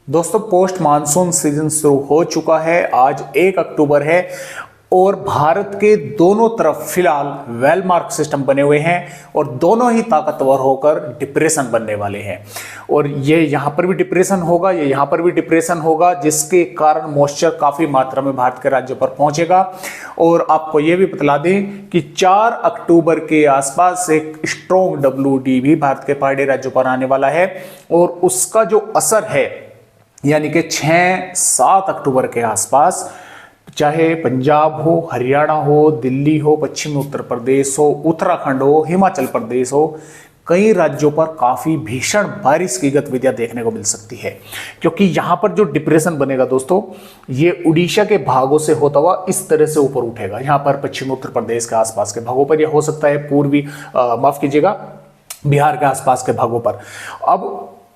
दोस्तों post monsoon season शुरू हो चुका है। आज 1 अक्टूबर है और भारत के दोनों तरफ फिलहाल वेल मार्क सिस्टम बने हुए हैं और दोनों ही ताकतवर होकर डिप्रेशन बनने वाले हैं। और ये यहाँ पर भी डिप्रेशन होगा, ये यहाँ पर भी डिप्रेशन होगा, जिसके कारण मॉइस्चर काफ़ी मात्रा में भारत के राज्यों पर पहुंचेगा। और आपको ये भी बतला दें कि 4 अक्टूबर के आसपास एक स्ट्रॉन्ग WD भी भारत के पहाड़ी राज्यों पर आने वाला है और उसका जो असर है यानी कि 6-7 अक्टूबर के आसपास चाहे पंजाब हो, हरियाणा हो, दिल्ली हो, पश्चिमी उत्तर प्रदेश हो, उत्तराखंड हो, हिमाचल प्रदेश हो, कई राज्यों पर काफी भीषण बारिश की गतिविधियां देखने को मिल सकती है। क्योंकि यहां पर जो डिप्रेशन बनेगा दोस्तों, ये उड़ीसा के भागों से होता हुआ इस तरह से ऊपर उठेगा। यहां पर पश्चिमी उत्तर प्रदेश के आसपास के भागों पर यह हो सकता है, पूर्वी माफ कीजिएगा बिहार के आसपास के भागों पर। अब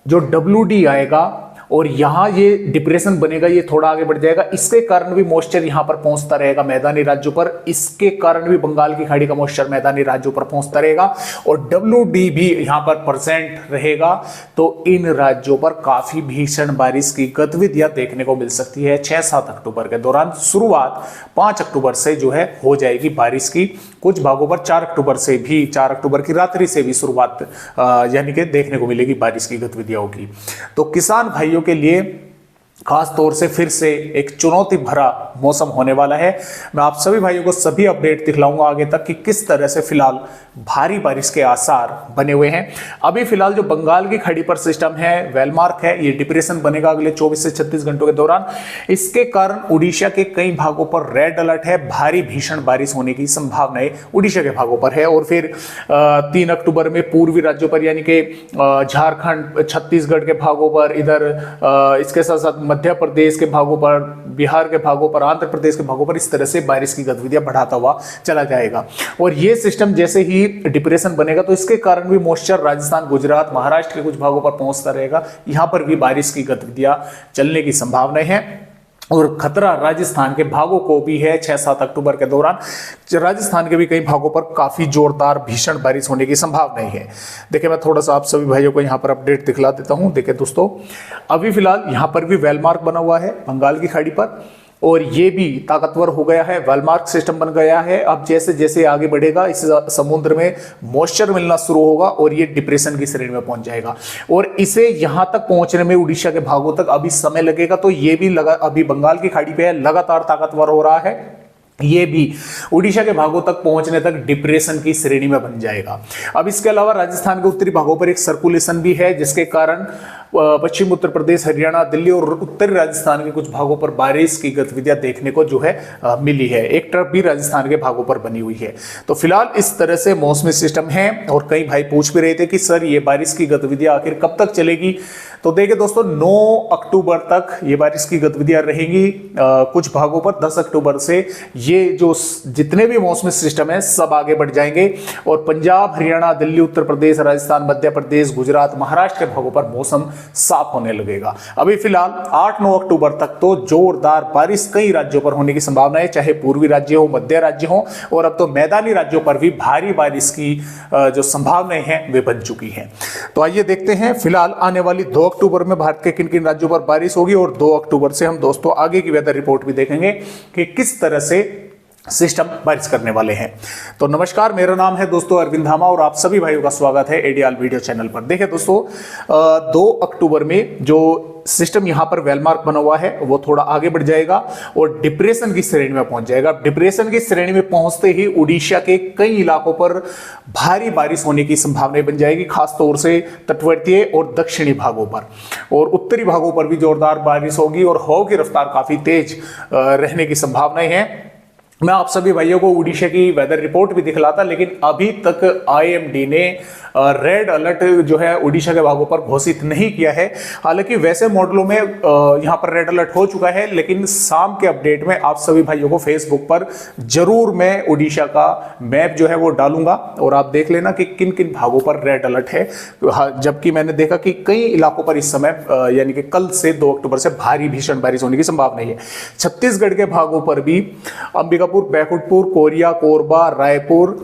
जो WD आएगा और यहाँ ये डिप्रेशन बनेगा, ये थोड़ा आगे बढ़ जाएगा, इसके कारण भी मॉइस्चर यहाँ पर पहुंचता रहेगा मैदानी राज्यों पर। इसके कारण भी बंगाल की खाड़ी का मॉइस्चर मैदानी राज्यों पर पहुंचता रहेगा और WD भी यहाँ पर प्रेजेंट रहेगा। तो इन राज्यों पर काफी भीषण बारिश की गतिविधियां देखने को मिल सकती है 6-7 अक्टूबर के दौरान। शुरुआत 5 अक्टूबर से जो है हो जाएगी बारिश की। कुछ भागों पर 4 अक्टूबर से भी, 4 अक्टूबर की रात्रि से भी शुरुआत यानी कि देखने को मिलेगी बारिश की गतिविधियों की। तो किसान भाइयों के लिए खास तौर से फिर से एक चुनौती भरा मौसम होने वाला है। मैं आप सभी भाइयों को सभी अपडेट दिखलाऊंगा आगे तक कि किस तरह से फिलहाल भारी बारिश के आसार बने हुए हैं। अभी फिलहाल जो बंगाल की खाड़ी पर सिस्टम है, वेलमार्क है, ये डिप्रेशन बनेगा अगले 24 से 36 घंटों के दौरान। इसके कारण उड़ीसा के कई भागों पर रेड अलर्ट है, भारी भीषण बारिश होने की संभावनाएं उड़ीसा के भागों पर है। और फिर 3 अक्टूबर में पूर्वी राज्यों पर यानी कि झारखंड, छत्तीसगढ़ के भागों पर, इधर इसके साथ साथ मध्य प्रदेश के भागों पर, बिहार के भागों पर, आंध्र प्रदेश के भागों पर इस तरह से बारिश की गतिविधियां बढ़ाता हुआ चला जाएगा। और ये सिस्टम जैसे ही डिप्रेशन बनेगा तो इसके कारण भी मॉइस्चर राजस्थान, गुजरात, महाराष्ट्र के कुछ भागों पर पहुंचता रहेगा। यहां पर भी बारिश की गतिविधियां चलने की संभावना है और खतरा राजस्थान के भागों को भी है 6-7 अक्टूबर के दौरान। राजस्थान के भी कई भागों पर काफी जोरदार भीषण बारिश होने की संभावना है। देखिए मैं थोड़ा सा आप सभी भाइयों को यहाँ पर अपडेट दिखला देता हूँ। देखिए दोस्तों, अभी फिलहाल यहाँ पर भी वेलमार्क बना हुआ है बंगाल की खाड़ी पर और ये भी ताकतवर हो गया है, वेलमार्क सिस्टम बन गया है। अब जैसे जैसे आगे बढ़ेगा इस समुद्र में मॉइस्चर मिलना शुरू होगा और ये डिप्रेशन की श्रेणी में पहुंच जाएगा और इसे यहां तक पहुंचने में उड़ीसा के भागों तक अभी समय लगेगा। तो ये भी अभी बंगाल की खाड़ी पे है, लगातार ताकतवर हो रहा है। ये भी उड़ीसा के भागों तक पहुंचने तक डिप्रेशन की श्रेणी में बन जाएगा। अब इसके अलावा राजस्थान के उत्तरी भागों पर एक सर्कुलेशन भी है, जिसके कारण पश्चिम उत्तर प्रदेश, हरियाणा, दिल्ली और उत्तरी राजस्थान के कुछ भागों पर बारिश की गतिविधियां देखने को जो है मिली है। एक ट्रफ भी राजस्थान के भागों पर बनी हुई है। तो फिलहाल इस तरह से मौसमी सिस्टम है और कई भाई पूछ भी रहे थे कि सर ये बारिश की गतिविधियां आखिर कब तक चलेगी। तो देखिए दोस्तों, 9 अक्टूबर तक ये बारिश की गतिविधियां रहेंगी कुछ भागों पर। 10 अक्टूबर से ये जो जितने भी मौसमी सिस्टम है सब आगे बढ़ जाएंगे और पंजाब, हरियाणा, दिल्ली, उत्तर प्रदेश, राजस्थान, मध्य प्रदेश, गुजरात, महाराष्ट्र के भागों पर मौसम साफ होने लगेगा। अभी फिलहाल 8-9 अक्टूबर तक तो जोरदार बारिश कई राज्यों पर होने की संभावना है, चाहे पूर्वी राज्य हो, मध्य राज्य हो और अब तो मैदानी राज्यों पर भी भारी बारिश की जो संभावनाएं हैं वे बन चुकी हैं। तो आइए देखते हैं फिलहाल आने वाली 2 अक्टूबर में भारत के किन किन राज्यों पर बारिश होगी और 2 अक्टूबर से हम दोस्तों आगे की वेदर रिपोर्ट भी देखेंगे कि किस तरह से सिस्टम बारिश करने वाले हैं। तो नमस्कार, मेरा नाम है दोस्तों अरविंद धामा और आप सभी भाइयों का स्वागत है एडियाल वीडियो चैनल पर। देखिए दोस्तों, 2 अक्टूबर में जो सिस्टम यहां पर वेलमार्क बना हुआ है वो थोड़ा आगे बढ़ जाएगा और डिप्रेशन की श्रेणी में पहुंच जाएगा। डिप्रेशन की श्रेणी में पहुंचते ही उड़ीसा के कई इलाकों पर भारी बारिश होने की संभावना बन जाएगी, खासतौर से तटवर्तीय और दक्षिणी भागों पर। और उत्तरी भागों पर भी जोरदार बारिश होगी और हवा की रफ्तार काफी तेज रहने की संभावनाएं हैं। मैं आप सभी भाइयों को उड़ीसा की वेदर रिपोर्ट भी दिखलाता, लेकिन अभी तक IMD ने रेड अलर्ट जो है उड़ीसा के भागों पर घोषित नहीं किया है। हालांकि वैसे मॉडलों में यहां पर रेड अलर्ट हो चुका है, लेकिन शाम के अपडेट में आप सभी भाइयों को फेसबुक पर जरूर मैं उड़ीसा का मैप जो है वो डालूंगा और आप देख लेना कि किन किन भागों पर रेड अलर्ट है। जबकि मैंने देखा कि कई इलाकों पर इस समय यानी कि कल से 2 अक्टूबर से भारी भीषण बारिश होने की संभावना है। छत्तीसगढ़ के भागों पर भी अंबिकापुर, मिर्जापुर, बैकुंठपुर, कोरिया, कोरबा, रायपुर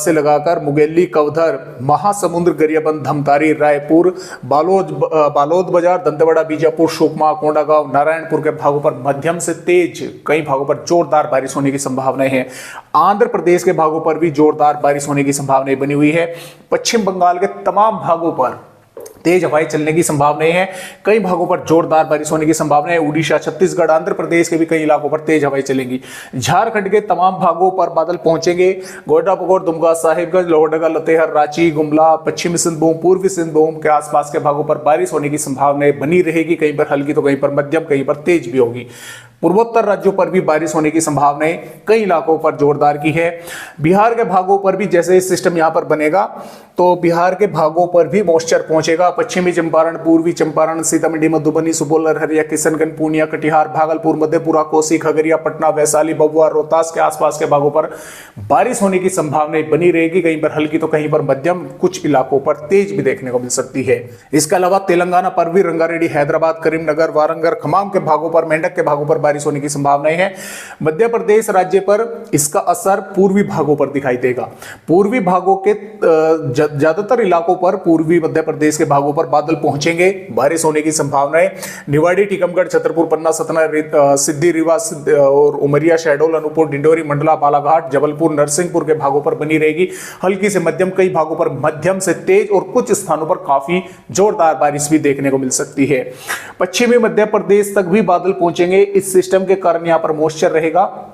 से लगाकर मुगेली, कवधर, महासमुंद, गरियाबंद, धमतारी, रायपुर, बालोद बाजार, दंतेवाड़ा, बीजापुर, सुकमा, कोंडागांव, नारायणपुर के भागों पर मध्यम से तेज, कई भागों पर जोरदार बारिश होने की संभावनाएं हैं। आंध्र प्रदेश के भागों पर भी जोरदार बारिश होने की संभावनाएं बनी हुई है। पश्चिम बंगाल के तमाम भागों पर तेज हवाएं चलने की संभावनाएं हैं। कई भागों पर जोरदार बारिश होने की संभावना है। उड़ीसा, छत्तीसगढ़, आंध्र प्रदेश के भी कई इलाकों पर तेज हवाएं चलेंगी। झारखंड के तमाम भागों पर बादल पहुंचेंगे। गोड्डा, पकौड़, दुमका, साहिबगंज, लोहरदगा, लतेहर, रांची, गुमला, पश्चिमी सिंहभूम, पूर्वी सिंहभूम के आसपास के भागों पर बारिश होने की संभावनाएं बनी रहेगी। कहीं पर हल्की तो कहीं पर मध्यम, कहीं पर तेज भी होगी। पूर्वोत्तर राज्यों पर भी बारिश होने की संभावनाएं कई इलाकों पर जोरदार की है। बिहार के भागों पर भी जैसे सिस्टम यहां पर बनेगा तो बिहार के भागों पर भी मॉइस्चर पहुंचेगा। पश्चिमी चंपारण, पूर्वी चंपारण, सीतामढ़ी, मधुबनी, सुपौल, अररिया, किशनगंज, पूर्णिया, कटिहार, भागलपुर, मधेपुरा, कोसी, खगड़िया, पटना, वैशाली, भभुआ, रोहतास के आसपास के भागों पर बारिश होने की संभावनाएं बनी रहेगी। कहीं पर हल्की तो कहीं पर मध्यम, कुछ इलाकों पर तेज भी देखने को मिल सकती है। इसके अलावा तेलंगाना पर भी रंगारेड्डी, हैदराबाद, करीमनगर, वारंगल, खमाम के भागों पर, मेंढक के भागों पर बारिश होने की संभावनाएं है। मध्य प्रदेश राज्य पर इसका असर पूर्वी भागों पर दिखाई देगा। पूर्वी भागों के ज्यादातर इलाकों पर, पूर्वी मध्य प्रदेश के भागों पर बादल पहुंचेंगे, बारिश होने की संभावनाएं। निवाड़ी, टीकमगढ़, छतरपुर, पन्ना, सतना, सिद्धि, रीवा और उमरिया, शहडोल, अनूपपुर, डिंडोरी, मंडला, बालाघाट, जबलपुर, नरसिंहपुर के भागों पर बनी रहेगी। हल्की से मध्यम, कई भागों पर मध्यम से तेज और कुछ स्थानों पर काफी जोरदार बारिश भी देखने को मिल सकती है। पश्चिमी मध्य प्रदेश तक भी बादल पहुंचेंगे। इस सिस्टम के कारण यहां पर मॉइस्चर रहेगा।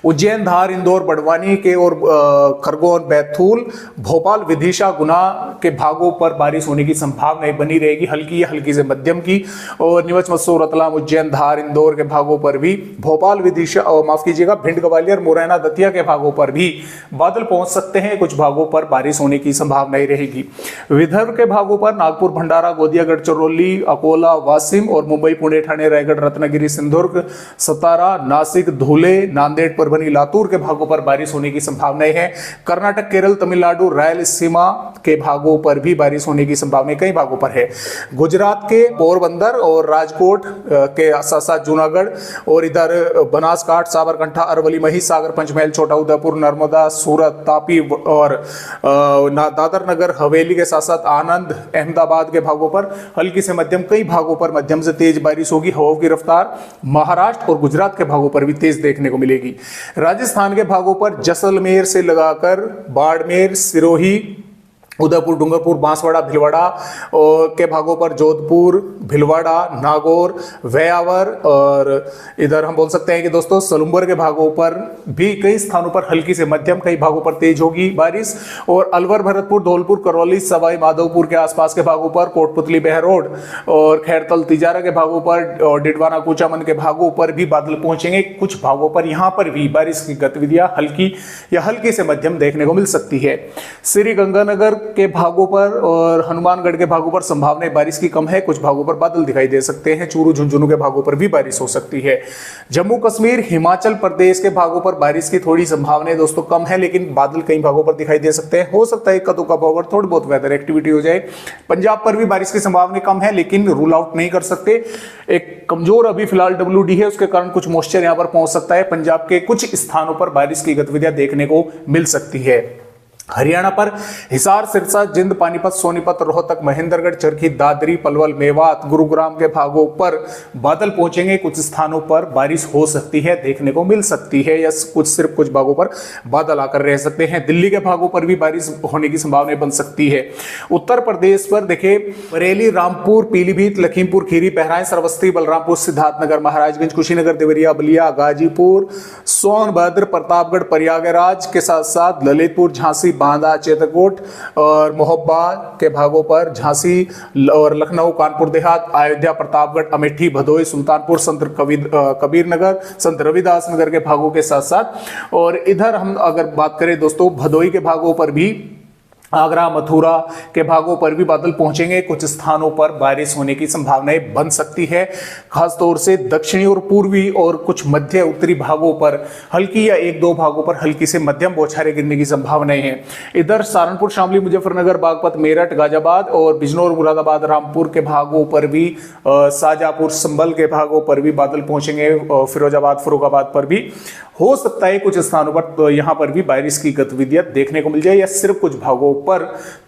उज्जैन, धार, इंदौर, बड़वानी के और खरगोन, बैतूल, भोपाल, विदिशा, गुना के भागों पर बारिश होने की संभावनाएं बनी रहेगी। हल्की या हल्की से मध्यम की। और नीमच, मसूर, रतलाम, उज्जैन, धार, इंदौर के भागों पर भी, भोपाल, विदिशा और माफ कीजिएगा भिंड, ग्वालियर, मुरैना, दतिया के भागों पर भी बादल पहुंच सकते हैं। कुछ भागों पर बारिश होने की संभावनाएं रहेगी। विदर्भ के भागों पर नागपुर, भंडारा, गोंदिया, गढ़चिरौली, अकोला, वाशिम और मुंबई, पुणे, ठाणे, रायगढ़, रत्नागिरी, सिंधुदुर्ग, सतारा, नासिक, धुले, नांदेड़, परभनी, लातूर के भागों पर बारिश होने की संभावनाएं है। कर्नाटक, केरल, तमिलनाडु, रायलसीमा के भागों पर भी बारिश होने की संभावनाएं कई भागों पर है। गुजरात के पोरबंदर और राजकोट के साथ साथ जूनागढ़ और इधर बनासकांठा, साबरकांठा, अरवली, महिसागर, पंचमहल, छोटा उदेपुर, नर्मदा, सूरत, तापी और दादर नगर हवेली के साथ साथ आनंद, अहमदाबाद के भागों पर हल्की से मध्यम, कई भागों पर मध्यम से तेज बारिश होगी। हवाओं की रफ्तार महाराष्ट्र और गुजरात के भागों पर भी तेज देखने को मिलेगी। राजस्थान के भागों पर जैसलमेर से लगाकर बाड़मेर, सिरोही, उदयपुर, डूंगरपुर, बांसवाड़ा, भिलवाड़ा के भागों पर जोधपुर, भिलवाड़ा, नागौर, व्यावर और इधर हम बोल सकते हैं कि दोस्तों सलुम्बर के भागों पर भी कई स्थानों पर हल्की से मध्यम, कई भागों पर तेज होगी बारिश। और अलवर, भरतपुर, धौलपुर, करौली, सवाई माधोपुर के आसपास के भागों पर, कोटपुतली, बहरोड और खैरतल, तिजारा के भागों पर और डिडवाना, कुचामन के भागों पर भी बादल पहुंचेंगे। कुछ भागों पर यहां पर भी बारिश की गतिविधियां हल्की या हल्की से मध्यम देखने को मिल सकती है। श्री गंगानगर के भागों पर और हनुमानगढ़ के भागों पर संभावना बारिश की कम है। कुछ भागों पर बादल दिखाई दे सकते हैं। चूरू, झुंझुनू के भागों पर भी बारिश हो सकती है। जम्मू कश्मीर, हिमाचल प्रदेश के भागों पर बारिश की थोड़ी संभावना दोस्तों कम है, लेकिन बादल कई भागों पर दिखाई दे सकते हैं। हो सकता है इक्का दुक्का भागों पर थोड़ी बहुत वेदर एक्टिविटी हो जाए। पंजाब पर भी बारिश की संभावना कम है, लेकिन रूल आउट नहीं कर सकते। एक कमजोर अभी फिलहाल WD है, उसके कारण कुछ मॉइस्चर यहां पर पहुंच सकता है। पंजाब के कुछ स्थानों पर बारिश की गतिविधियां देखने को मिल सकती है। हरियाणा पर हिसार, सिरसा, जिंद, पानीपत, सोनीपत, रोहतक, महेंद्रगढ़, चरखी, दादरी, पलवल, मेवात, गुरुग्राम के भागों पर बादल पहुंचेंगे। कुछ स्थानों पर बारिश हो सकती है, देखने को मिल सकती है, या सिर्फ कुछ भागों पर बादल आकर रह सकते हैं। दिल्ली के भागों पर भी बारिश होने की संभावना बन सकती है। उत्तर प्रदेश पर देखिए बरेली, रामपुर, पीलीभीत, लखीमपुर खीरी, बहराइच, श्रावस्ती, बलरामपुर, सिद्धार्थनगर, महाराजगंज, कुशीनगर, देवरिया, बलिया, गाजीपुर, सोनभद्र, प्रतापगढ़, प्रयागराज के साथ साथ ललितपुर, झांसी, बांदा, चित्रकूट और मोहब्बा के भागों पर, झांसी और लखनऊ, कानपुर देहात, अयोध्या, प्रतापगढ़, अमेठी, भदोही, सुल्तानपुर, संत कबीर नगर, संत रविदास नगर के भागों के साथ साथ, और इधर हम अगर बात करें दोस्तों भदोही के भागों पर भी आगरा मथुरा के भागों पर भी बादल पहुंचेंगे। कुछ स्थानों पर बारिश होने की संभावनाएं बन सकती है। खासतौर से दक्षिणी और पूर्वी और कुछ मध्य उत्तरी भागों पर हल्की या एक दो भागों पर हल्की से मध्यम बौछारें गिरने की संभावनाएं हैं। इधर सहारनपुर, शामली, मुजफ्फरनगर, बागपत, मेरठ, गाजियाबाद और बिजनौर, मुरादाबाद, रामपुर के भागों पर भी, शाजापुर, संभल के भागों पर भी बादल पहुंचेंगे। फिरोजाबाद, फर्रुखाबाद पर भी हो सकता है कुछ स्थानों पर तो यहां पर भी बारिश की गतिविधियां देखने को मिल जाए या सिर्फ कुछ भागों पर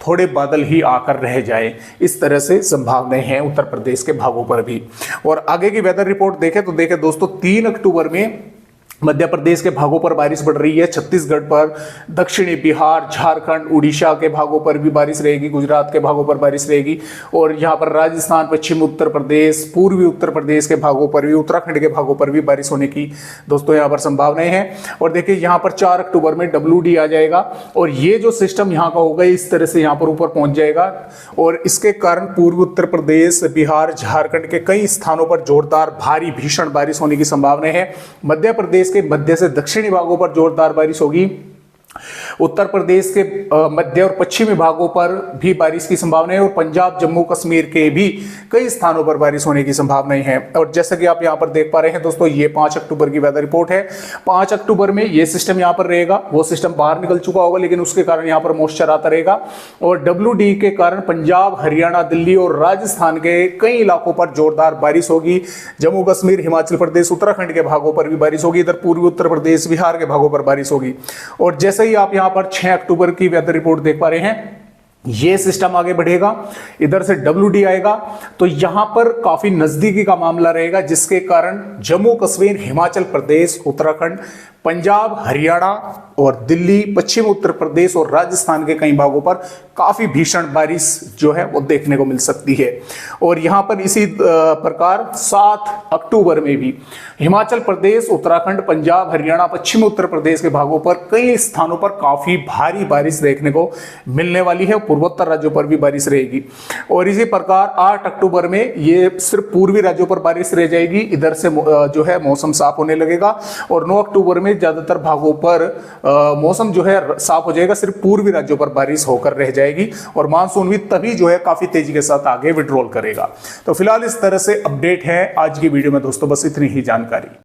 थोड़े बादल ही आकर रह जाए। इस तरह से संभावनाएं हैं उत्तर प्रदेश के भागों पर भी। और आगे की वेदर रिपोर्ट देखें तो देखें दोस्तों, 3 अक्टूबर में मध्य प्रदेश के भागों पर बारिश बढ़ रही है। छत्तीसगढ़ पर, दक्षिणी बिहार, झारखंड, उड़ीसा के भागों पर भी बारिश रहेगी। गुजरात के भागों पर बारिश रहेगी। और यहाँ पर राजस्थान, पश्चिम उत्तर प्रदेश, पूर्वी उत्तर प्रदेश के भागों पर भी, उत्तराखंड के भागों पर भी बारिश होने की दोस्तों यहाँ पर संभावनाएं हैं। और देखिए यहाँ पर 4 अक्टूबर में WD आ जाएगा और ये जो सिस्टम यहाँ का होगा इस तरह से यहाँ पर ऊपर पहुंच जाएगा और इसके कारण पूर्वी उत्तर प्रदेश, बिहार, झारखंड के कई स्थानों पर जोरदार भारी भीषण बारिश होने की संभावना है। मध्य प्रदेश के मध्य से दक्षिणी भागों पर जोरदार बारिश होगी। उत्तर प्रदेश के मध्य और पश्चिमी भागों पर भी बारिश की संभावना है और पंजाब, जम्मू कश्मीर के भी कई स्थानों पर बारिश होने की संभावनाएं हैं। और जैसा कि आप यहां पर देख पा रहे हैं दोस्तों, ये 5 अक्टूबर की वेदर रिपोर्ट है। 5 अक्टूबर में ये सिस्टम यहां पर रहेगा। वो सिस्टम बाहर निकल चुका होगा लेकिन उसके कारण यहां पर मॉइस्चर आता रहेगा और WD के कारण पंजाब, हरियाणा, दिल्ली और राजस्थान के कई इलाकों पर जोरदार बारिश होगी। जम्मू कश्मीर, हिमाचल प्रदेश, उत्तराखंड के भागों पर भी बारिश होगी। इधर पूर्वी उत्तर प्रदेश, बिहार के भागों पर बारिश होगी। और जैसे ही आप यहां पर 6 अक्टूबर की वेदर रिपोर्ट देख पा रहे हैं, ये सिस्टम आगे बढ़ेगा, इधर से WD आएगा तो यहां पर काफी नजदीकी का मामला रहेगा जिसके कारण जम्मू कश्मीर, हिमाचल प्रदेश, उत्तराखंड, पंजाब, हरियाणा और दिल्ली, पश्चिम उत्तर प्रदेश और राजस्थान के कई भागों पर काफी भीषण बारिश जो है वो देखने को मिल सकती है। और यहां पर इसी प्रकार 7 अक्टूबर में भी हिमाचल प्रदेश, उत्तराखंड, पंजाब, हरियाणा, पश्चिम उत्तर प्रदेश के भागों पर कई स्थानों पर काफी भारी बारिश देखने को मिलने वाली है। पूर्वोत्तर राज्यों पर भी बारिश रहेगी। और इसी प्रकार 8 अक्टूबर में ये सिर्फ पूर्वी राज्यों पर बारिश रह जाएगी। इधर से जो है मौसम साफ होने लगेगा और 9 अक्टूबर में ज्यादातर भागों पर मौसम जो है साफ हो जाएगा, सिर्फ पूर्वी राज्यों पर बारिश होकर रह जाएगी और मानसून भी तभी जो है काफी तेजी के साथ आगे विड्रॉल करेगा। तो फिलहाल इस तरह से अपडेट है आज की वीडियो में दोस्तों, बस इतनी ही जानकारी।